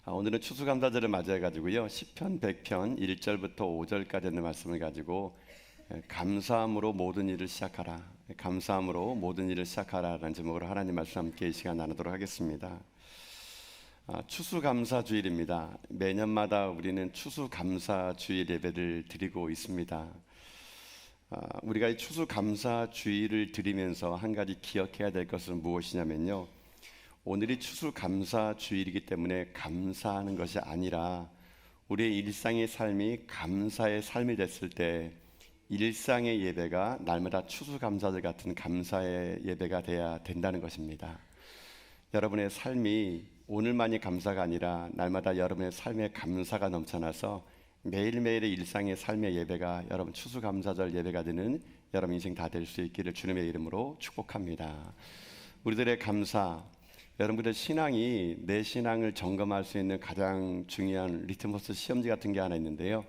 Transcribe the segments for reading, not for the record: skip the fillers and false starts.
오늘은 추수감사절을 맞이해가지고요, 시편 100편 1절부터 5절까지 있는 말씀을 가지고 감사함으로 모든 일을 시작하라, 감사함으로 모든 일을 시작하라라는 제목으로 하나님 말씀 함께 이 시간 나누도록 하겠습니다. 추수감사주일입니다. 매년마다 우리는 추수감사주일 예배를 드리고 있습니다. 우리가 이 추수감사주일을 드리면서 한 가지 기억해야 될 것은 무엇이냐면요, 오늘이 추수감사주일이기 때문에 감사하는 것이 아니라 우리의 일상의 삶이 감사의 삶이 됐을 때 일상의 예배가 날마다 추수감사절 같은 감사의 예배가 돼야 된다는 것입니다. 여러분의 삶이 오늘만이 감사가 아니라 날마다 여러분의 삶에 감사가 넘쳐나서 매일매일의 일상의 삶의 예배가 여러분 추수감사절 예배가 되는 여러분 인생 다 될 수 있기를 주님의 이름으로 축복합니다. 우리들의 감사, 여러분들의 신앙이 내 신앙을 점검할 수 있는 가장 중요한 리트머스 시험지 같은 게 하나 있는데요,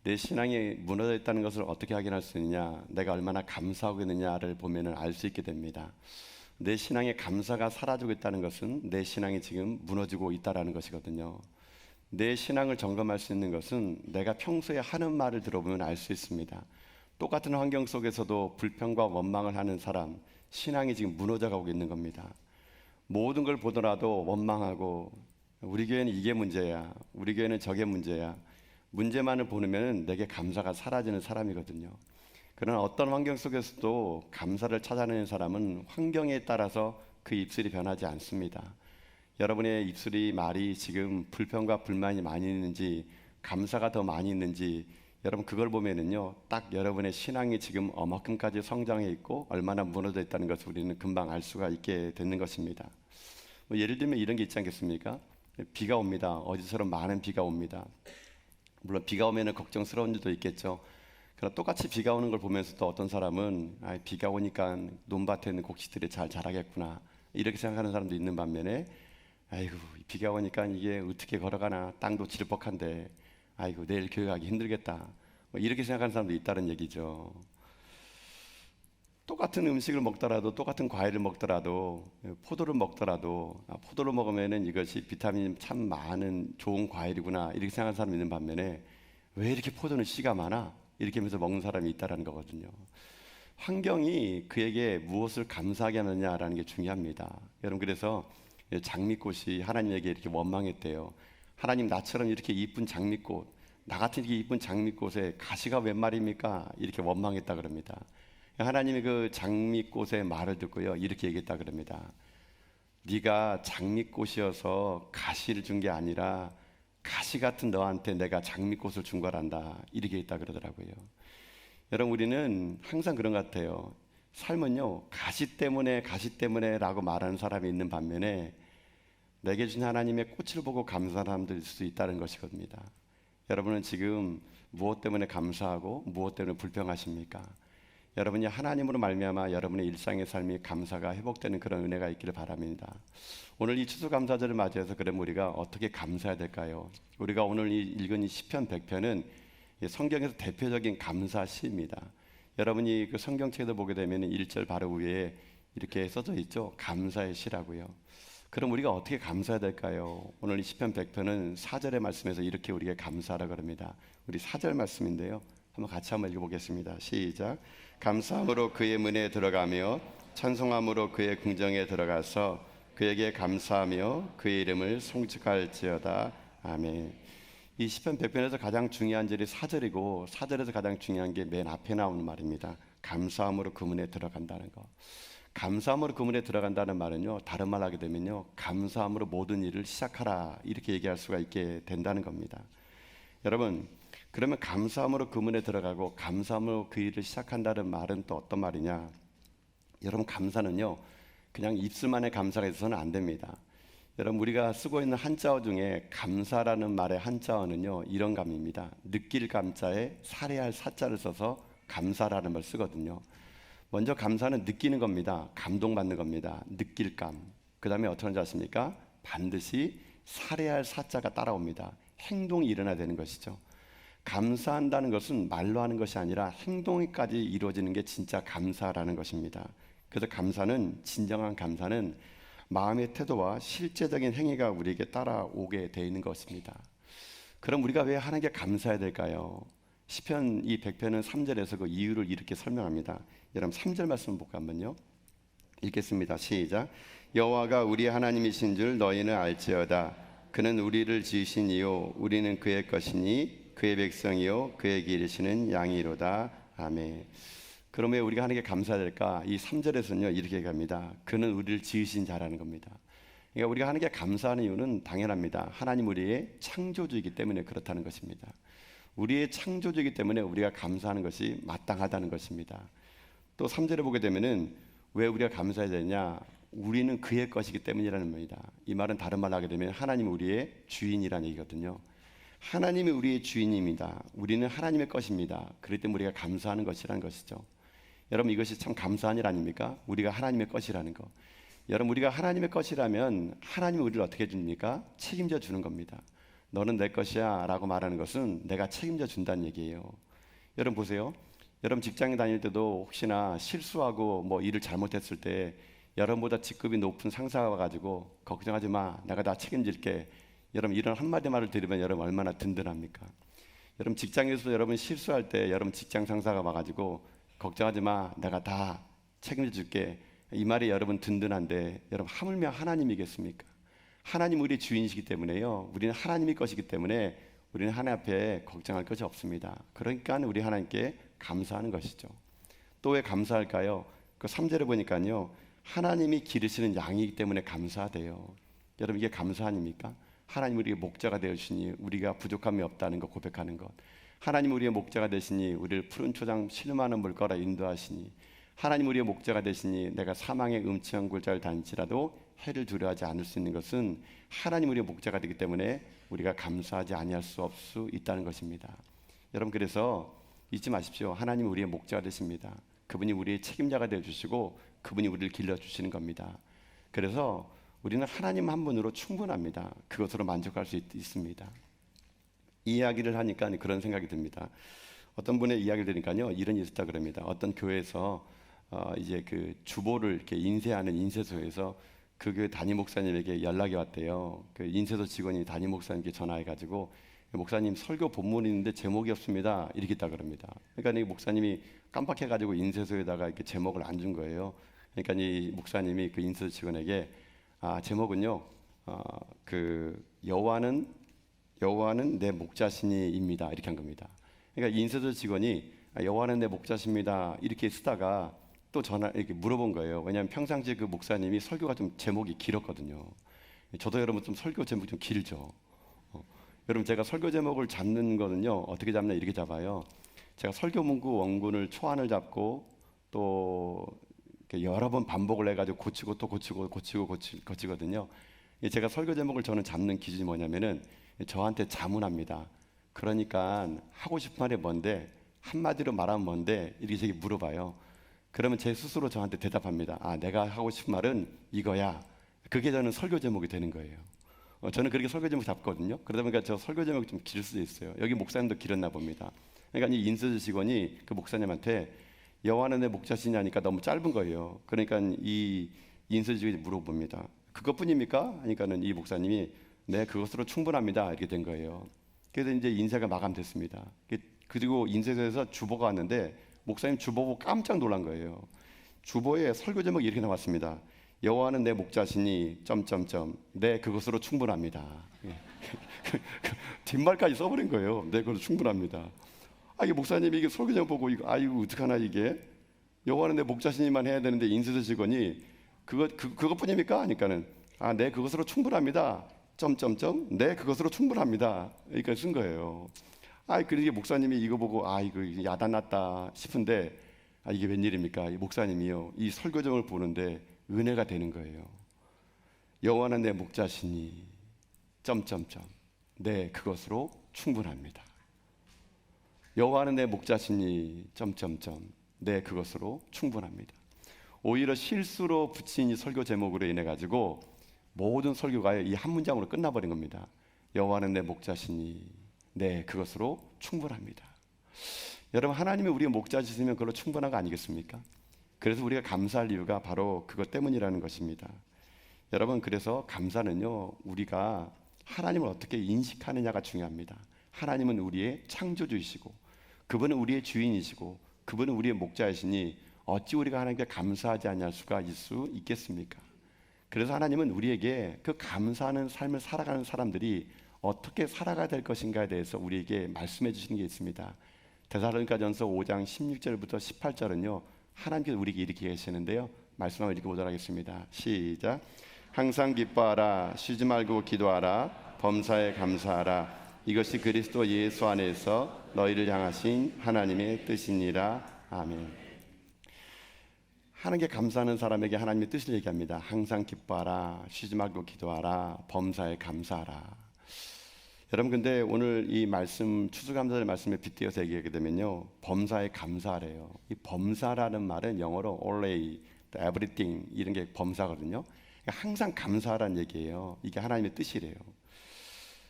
내 신앙이 무너져 있다는 것을 어떻게 확인할 수 있느냐, 내가 얼마나 감사하고 있느냐를 보면 알 수 있게 됩니다. 내 신앙의 감사가 사라지고 있다는 것은 내 신앙이 지금 무너지고 있다는 것이거든요. 내 신앙을 점검할 수 있는 것은 내가 평소에 하는 말을 들어보면 알 수 있습니다. 똑같은 환경 속에서도 불평과 원망을 하는 사람, 신앙이 지금 무너져 가고 있는 겁니다. 모든 걸 보더라도 원망하고 우리 교회는 이게 문제야, 우리 교회는 저게 문제야, 문제만을 보면 내게 감사가 사라지는 사람이거든요. 그러나 어떤 환경 속에서도 감사를 찾아내는 사람은 환경에 따라서 그 입술이 변하지 않습니다. 여러분의 입술이 말이 지금 불평과 불만이 많이 있는지 감사가 더 많이 있는지 여러분 그걸 보면은요, 딱 여러분의 신앙이 지금 얼마큼까지 성장해 있고 얼마나 무너져 있다는 것을 우리는 금방 알 수가 있게 되는 것입니다. 예를 들면 이런 게 있지 않겠습니까? 비가 옵니다. 어제처럼 많은 비가 옵니다. 물론 비가 오면 걱정스러운 일도 있겠죠. 그러나 똑같이 비가 오는 걸 보면서도 어떤 사람은 비가 오니까 논밭에 있는 곡식들이 잘 자라겠구나 이렇게 생각하는 사람도 있는 반면에 아이고 비가 오니까 이게 어떻게 걸어가나, 땅도 질퍽한데 아이고 내일 교회 가기 힘들겠다 이렇게 생각하는 사람도 있다는 얘기죠. 똑같은 음식을 먹더라도, 똑같은 과일을 먹더라도, 포도를 먹더라도 포도를 먹으면 이것이 비타민이 참 많은 좋은 과일이구나 이렇게 생각하는 사람이 있는 반면에 왜 이렇게 포도는 씨가 많아? 이렇게 하면서 먹는 사람이 있다는 거거든요. 환경이 그에게 무엇을 감사하게 하느냐라는 게 중요합니다. 여러분, 그래서 장미꽃이 하나님에게 이렇게 원망했대요. 하나님, 나처럼 이렇게 이쁜 장미꽃, 나 같은 이렇게 이쁜 장미꽃에 가시가 웬 말입니까? 이렇게 원망했다 그럽니다. 하나님이 그 장미꽃의 말을 듣고요, 이렇게 얘기했다 그럽니다. 네가 장미꽃이어서 가시를 준 게 아니라 가시 같은 너한테 내가 장미꽃을 준 거란다 이렇게 했다 그러더라고요. 여러분, 우리는 항상 그런 것 같아요. 삶은요, 가시 때문에 라고 말하는 사람이 있는 반면에 내게 준 하나님의 꽃을 보고 감사하는 사람들일 수 있다는 것이거든요. 여러분은 지금 무엇 때문에 감사하고 무엇 때문에 불평하십니까? 여러분이 하나님으로 말미암아 여러분의 일상의 삶이 감사가 회복되는 그런 은혜가 있기를 바랍니다. 오늘 이 추수감사절을 맞이해서 그럼 우리가 어떻게 감사해야 될까요? 우리가 오늘 읽은 이 시편 100편은 성경에서 대표적인 감사 시입니다. 여러분이 그 성경책에도 보게 되면 1절 바로 위에 이렇게 써져 있죠. 감사의 시라고요. 그럼 우리가 어떻게 감사해야 될까요? 오늘 이 시편 100편은 4절의 말씀에서 이렇게 우리에게 감사하라 그럽니다. 우리 4절 말씀인데요, 같이 한번 읽어보겠습니다. 시작. 감사함으로 그의 문에 들어가며 찬송함으로 그의 궁정에 들어가서 그에게 감사하며 그의 이름을 송축할지어다. 아멘. 이 시편 100편에서 가장 중요한 절이 4절이고 4절에서 가장 중요한 게 맨 앞에 나오는 말입니다. 감사함으로 그 문에 들어간다는 거. 감사함으로 그 문에 들어간다는 말은요, 다른 말 하게 되면요, 감사함으로 모든 일을 시작하라 이렇게 얘기할 수가 있게 된다는 겁니다. 여러분, 그러면 감사함으로 그 문에 들어가고 감사함으로 그 일을 시작한다는 말은 또 어떤 말이냐? 여러분, 감사는요, 그냥 입술만의 감사가 있어서는 안 됩니다. 여러분, 우리가 쓰고 있는 한자어 중에 감사라는 말의 한자어는요, 이런 감입니다. 느낄 감자에 살해할 사자를 써서 감사라는 말 쓰거든요. 먼저 감사는 느끼는 겁니다. 감동받는 겁니다. 느낄 감. 그 다음에 어떻게 하는지 아십니까? 반드시 살해할 사자가 따라옵니다. 행동이 일어나야 되는 것이죠. 감사한다는 것은 말로 하는 것이 아니라 행동까지 이루어지는 게 진짜 감사라는 것입니다. 그래서 감사는, 진정한 감사는 마음의 태도와 실제적인 행위가 우리에게 따라오게 되어 있는 것입니다. 그럼 우리가 왜 하나님께 감사해야 될까요? 시편 이 100편은 3절에서 그 이유를 이렇게 설명합니다. 여러분 3절 말씀 볼까 한번요. 읽겠습니다. 시작. 여호와가 우리 하나님이신 줄 너희는 알지어다. 그는 우리를 지으신 이요 우리는 그의 것이니 그의 백성이요 그의 기르시는 양이로다. 아멘. 그럼 왜 우리가 하나님께 감사해야 될까? 이 3절에서는요 이렇게 얘기합니다. 그는 우리를 지으신 자라는 겁니다. 그러니까 우리가 하나님께 감사하는 이유는 당연합니다. 하나님 우리의 창조주이기 때문에 그렇다는 것입니다. 우리의 창조주이기 때문에 우리가 감사하는 것이 마땅하다는 것입니다. 또 3절에 보게 되면은 왜 우리가 감사해야 되냐? 우리는 그의 것이기 때문이라는 말입니다. 이 말은 다른 말로 하게 되면 하나님이 우리의 주인이라는 얘기거든요. 하나님이 우리의 주인입니다. 우리는 하나님의 것입니다. 그렇기 때문에 우리가 감사하는 것이라는 것이죠. 여러분 이것이 참 감사한 일 아닙니까? 우리가 하나님의 것이라는 거. 여러분 우리가 하나님의 것이라면 하나님이 우리를 어떻게 줍니까? 책임져 주는 겁니다. 너는 내 것이야 라고 말하는 것은 내가 책임져 준다는 얘기예요. 여러분 보세요. 여러분 직장에 다닐 때도 혹시나 실수하고 뭐 일을 잘못했을 때 여러분보다 직급이 높은 상사가 와가지고 걱정하지 마, 내가 다 책임질게. 여러분 이런 한마디 말을 들으면 여러분 얼마나 든든합니까? 여러분 직장에서 여러분 실수할 때 여러분 직장 상사가 와가지고 걱정하지 마, 내가 다 책임져 줄게. 이 말이 여러분 든든한데 여러분 하물며 하나님이겠습니까? 하나님 우리 주인이시기 때문에요. 우리는 하나님의 것이기 때문에 우리는 하나님 앞에 걱정할 것이 없습니다. 그러니까 우리 하나님께 감사하는 것이죠. 또 왜 감사할까요? 그 3절에 보니까요. 하나님이 기르시는 양이기 때문에 감사돼요. 여러분 이게 감사 아닙니까? 하나님 우리의 목자가 되시니 우리가 부족함이 없다는 것 고백하는 것. 하나님 우리의 목자가 되시니 우리를 푸른 초장 실만한 물가로 인도하시니 하나님 우리의 목자가 되시니 내가 사망의 음침한 골짜기를 다닐지라도 해를 두려워하지 않을 수 있는 것은 하나님 우리의 목자가 되기 때문에 우리가 감사하지 아니할 수 있다는 것입니다. 여러분 그래서 잊지 마십시오. 하나님 우리의 목자가 되십니다. 그분이 우리의 책임자가 되어주시고 그분이 우리를 길러주시는 겁니다. 그래서 우리는 하나님 한 분으로 충분합니다. 그것으로 만족할 수 있습니다. 이 이야기를 하니까 그런 생각이 듭니다. 어떤 분의 이야기를 들으니까요 이런 일이 있었다 그럽니다. 어떤 교회에서 이제 그 주보를 이렇게 인쇄하는 인쇄소에서 그 교회 담임 목사님에게 연락이 왔대요. 그 인쇄소 직원이 담임 목사님께 전화해가지고 목사님 설교 본문이 있는데 제목이 없습니다. 이렇게 있다 그럽니다. 그러니까 이 목사님이 깜빡해가지고 인쇄소에다가 이렇게 제목을 안 준 거예요. 그러니까 이 목사님이 그 인쇄소 직원에게 제목은요 그 여호와는 내 목자시니입니다. 이렇게 한 겁니다. 그러니까 인쇄소 직원이 여호와는 내 목자십니다. 이렇게 쓰다가 또 이렇게 물어본 거예요. 왜냐하면 평상시에 그 목사님이 설교가 좀 제목이 길었거든요. 저도 여러분 좀 설교 제목 좀 길죠. 여러분 제가 설교 제목을 잡는 거는요 어떻게 잡냐 이렇게 잡아요. 제가 설교 문구 원군을 초안을 잡고 또 여러 번 반복을 해가지고 고치고 또 고치거든요. 제가 설교 제목을 저는 잡는 기준이 뭐냐면은 저한테 자문합니다. 그러니까 하고 싶은 말이 뭔데 한마디로 말하면 뭔데 이렇게 물어봐요. 그러면 제 스스로 저한테 대답합니다. 내가 하고 싶은 말은 이거야. 그게 저는 설교 제목이 되는 거예요. 저는 그렇게 설교 제목 잡거든요. 그러다 보니까 저 설교 제목이 좀 길 수도 있어요. 여기 목사님도 길었나 봅니다. 그러니까 이 인쇄소 직원이 그 목사님한테 여호와는 내 목자시냐니까 너무 짧은 거예요. 그러니까 이 인쇄소 직원이 물어봅니다. 그것뿐입니까? 하니까는 이 목사님이 네 그것으로 충분합니다. 이렇게 된 거예요. 그래서 이제 인쇄가 마감됐습니다. 그리고 인쇄소에서 주보가 왔는데 목사님 주보 보고 깜짝 놀란 거예요. 주보에 설교 제목이 이렇게 나왔습니다. 여호와는 내 목자시니 네 그것으로 충분합니다. 뒷말까지 써버린 거예요. 네 그것으로 충분합니다. 이게 목사님이 이게 설교 제목 보고 이거 어떡하나 이게 여호와는 내 목자시니만 해야 되는데 인쇄소 직원이 그것뿐입니까? 하니까는 네 그것으로 충분합니다. 네 그것으로 충분합니다. 그러니까 쓴 거예요. 그러니까 목사님이 이거 보고 이거 야단났다 싶은데 이게 웬일입니까? 이 목사님이요 이 설교정을 보는데 은혜가 되는 거예요. 여호와는 내 목자시니 네 그것으로 충분합니다. 여호와는 내 목자시니 네 그것으로 충분합니다. 오히려 실수로 붙인 이 설교 제목으로 인해 가지고 모든 설교가 이 한 문장으로 끝나버린 겁니다. 여호와는 내 목자시니 네 그것으로 충분합니다. 여러분 하나님이 우리의 목자시면 그걸로 충분한 거 아니겠습니까? 그래서 우리가 감사할 이유가 바로 그것 때문이라는 것입니다. 여러분, 그래서 감사는요, 우리가 하나님을 어떻게 인식하느냐가 중요합니다. 하나님은 우리의 창조주이시고 그분은 우리의 주인이시고 그분은 우리의 목자이시니 어찌 우리가 하나님께 감사하지 않을 수가 있겠습니까? 그래서 하나님은 우리에게 그 감사하는 삶을 살아가는 사람들이 어떻게 살아가야 될 것인가에 대해서 우리에게 말씀해 주시는 게 있습니다. 데살로니가전서 5장 16절부터 18절은요, 하나님께서 우리에게 이렇게 계시는데요, 말씀 한번 읽어보도록 하겠습니다. 시작. 항상 기뻐하라, 쉬지 말고 기도하라, 범사에 감사하라. 이것이 그리스도 예수 안에서 너희를 향하신 하나님의 뜻이니라. 아멘. 하나님께 감사하는 사람에게 하나님의 뜻을 얘기합니다. 항상 기뻐하라, 쉬지 말고 기도하라, 범사에 감사하라. 여러분, 근데 오늘 이 말씀, 추수감사절 말씀에 빗대어서 얘기하게 되면요, 범사에 감사하래요. 이 범사라는 말은 영어로 always, everything 이런 게 범사거든요. 그러니까 항상 감사하라는 얘기예요. 이게 하나님의 뜻이래요.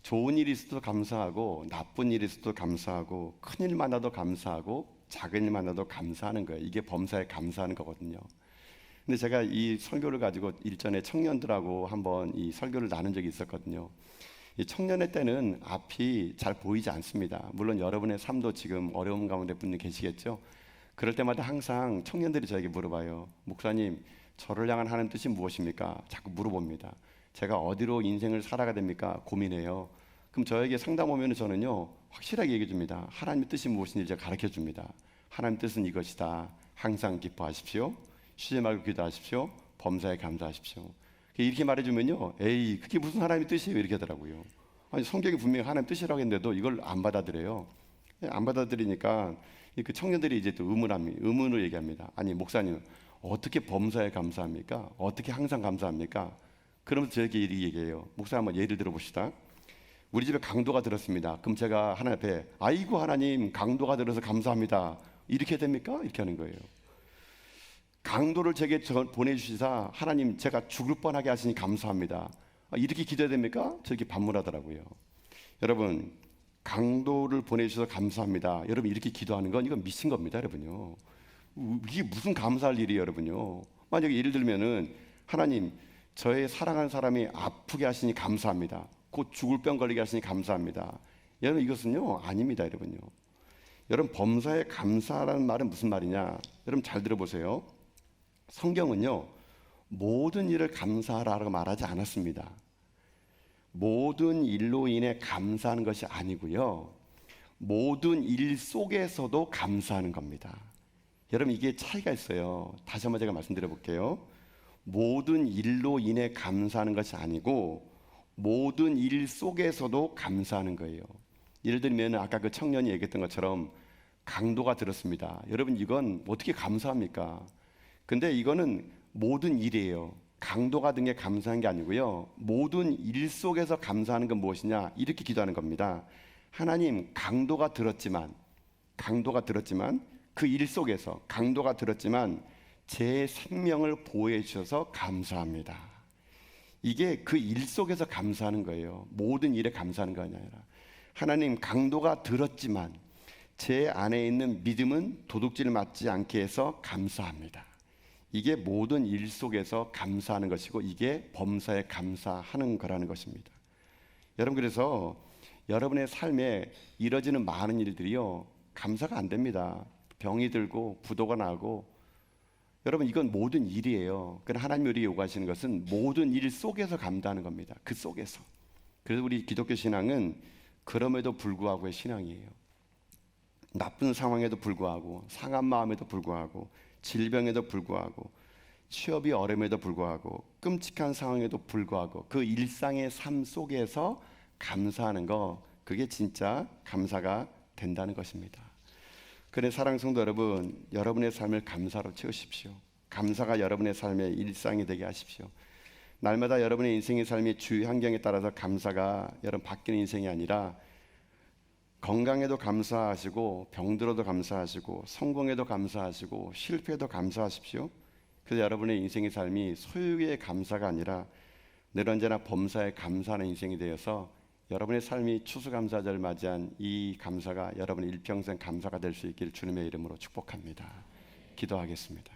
좋은 일이 있어도 감사하고 나쁜 일이 있어도 감사하고 큰 일 만나도 감사하고 작은 일 만나도 감사하는 거예요. 이게 범사에 감사하는 거거든요. 근데 제가 이 설교를 가지고 일전에 청년들하고 한번 이 설교를 나눈 적이 있었거든요. 이 청년의 때는 앞이 잘 보이지 않습니다. 물론 여러분의 삶도 지금 어려움 가운데 분이 계시겠죠. 그럴 때마다 항상 청년들이 저에게 물어봐요. 목사님, 저를 향한 하나님 뜻이 무엇입니까? 자꾸 물어봅니다. 제가 어디로 인생을 살아가야 됩니까? 고민해요. 그럼 저에게 상담 오면 저는요, 확실하게 얘기해 줍니다. 하나님의 뜻이 무엇인지 제가 가르쳐 줍니다. 하나님의 뜻은 이것이다. 항상 기뻐하십시오. 쉬지 말고 기도하십시오. 범사에 감사하십시오. 이렇게 말해주면요, 에이, 그게 무슨 하나님의 뜻이에요? 이렇게 하더라고요. 아니, 성경이 분명히 하나님의 뜻이라고 했는데도 이걸 안 받아들여요. 안 받아들이니까 그 청년들이 이제 또 의문으로 얘기합니다. 아니, 목사님, 어떻게 범사에 감사합니까? 어떻게 항상 감사합니까? 그러면서 저에게 이렇게 얘기해요. 목사, 한번 예를 들어봅시다. 우리 집에 강도가 들었습니다. 그럼 제가 하나님 앞에, 아이고 하나님, 강도가 들어서 감사합니다, 이렇게 됩니까? 이렇게 하는 거예요. 강도를 제게 보내주시사 하나님, 제가 죽을 뻔하게 하시니 감사합니다, 이렇게 기도해야 됩니까? 저렇게 반문하더라고요. 여러분, 강도를 보내주셔서 감사합니다, 여러분 이렇게 기도하는 건 이건 미친 겁니다. 여러분요, 이게 무슨 감사할 일이에요? 여러분요, 만약에 예를 들면은 하나님, 저의 사랑하는 사람이 아프게 하시니 감사합니다, 곧 죽을 병 걸리게 하시니 감사합니다. 여러분, 이것은요 아닙니다. 여러분요, 여러분, 범사에 감사라는 말은 무슨 말이냐? 여러분 잘 들어보세요. 성경은요, 모든 일을 감사하라고 말하지 않았습니다. 모든 일로 인해 감사하는 것이 아니고요, 모든 일 속에서도 감사하는 겁니다. 여러분, 이게 차이가 있어요. 다시 한번 제가 말씀드려 볼게요. 모든 일로 인해 감사하는 것이 아니고 모든 일 속에서도 감사하는 거예요. 예를 들면 아까 그 청년이 얘기했던 것처럼 강도가 들었습니다. 여러분, 이건 어떻게 감사합니까? 근데 이거는 모든 일이에요. 강도가 든 게 감사한 게 아니고요, 모든 일 속에서 감사하는 건 무엇이냐? 이렇게 기도하는 겁니다. 하나님, 강도가 들었지만 그 일 속에서 강도가 들었지만 제 생명을 보호해 주셔서 감사합니다. 이게 그 일 속에서 감사하는 거예요. 모든 일에 감사하는 거 아니라, 하나님, 강도가 들었지만 제 안에 있는 믿음은 도둑질 맞지 않게 해서 감사합니다. 이게 모든 일 속에서 감사하는 것이고, 이게 범사에 감사하는 거라는 것입니다. 여러분, 그래서 여러분의 삶에 이뤄지는 많은 일들이요, 감사가 안 됩니다. 병이 들고 부도가 나고, 여러분, 이건 모든 일이에요. 그러나 하나님이 우리에게 요구하시는 것은 모든 일 속에서 감사하는 겁니다. 그 속에서. 그래서 우리 기독교 신앙은 그럼에도 불구하고의 신앙이에요. 나쁜 상황에도 불구하고, 상한 마음에도 불구하고, 질병에도 불구하고, 취업이 어려움에도 불구하고, 끔찍한 상황에도 불구하고, 그 일상의 삶 속에서 감사하는 거, 그게 진짜 감사가 된다는 것입니다. 그래, 사랑하는 성도 여러분, 여러분의 삶을 감사로 채우십시오. 감사가 여러분의 삶의 일상이 되게 하십시오. 날마다 여러분의 인생의 삶의 주위 환경에 따라서 감사가 여러분 바뀌는 인생이 아니라, 건강에도 감사하시고, 병들어도 감사하시고, 성공에도 감사하시고, 실패에도 감사하십시오. 그래서 여러분의 인생의 삶이 소유의 감사가 아니라 늘 언제나 범사에 감사하는 인생이 되어서 여러분의 삶이 추수감사절 맞이한 이 감사가 여러분의 일평생 감사가 될 수 있기를 주님의 이름으로 축복합니다. 기도하겠습니다.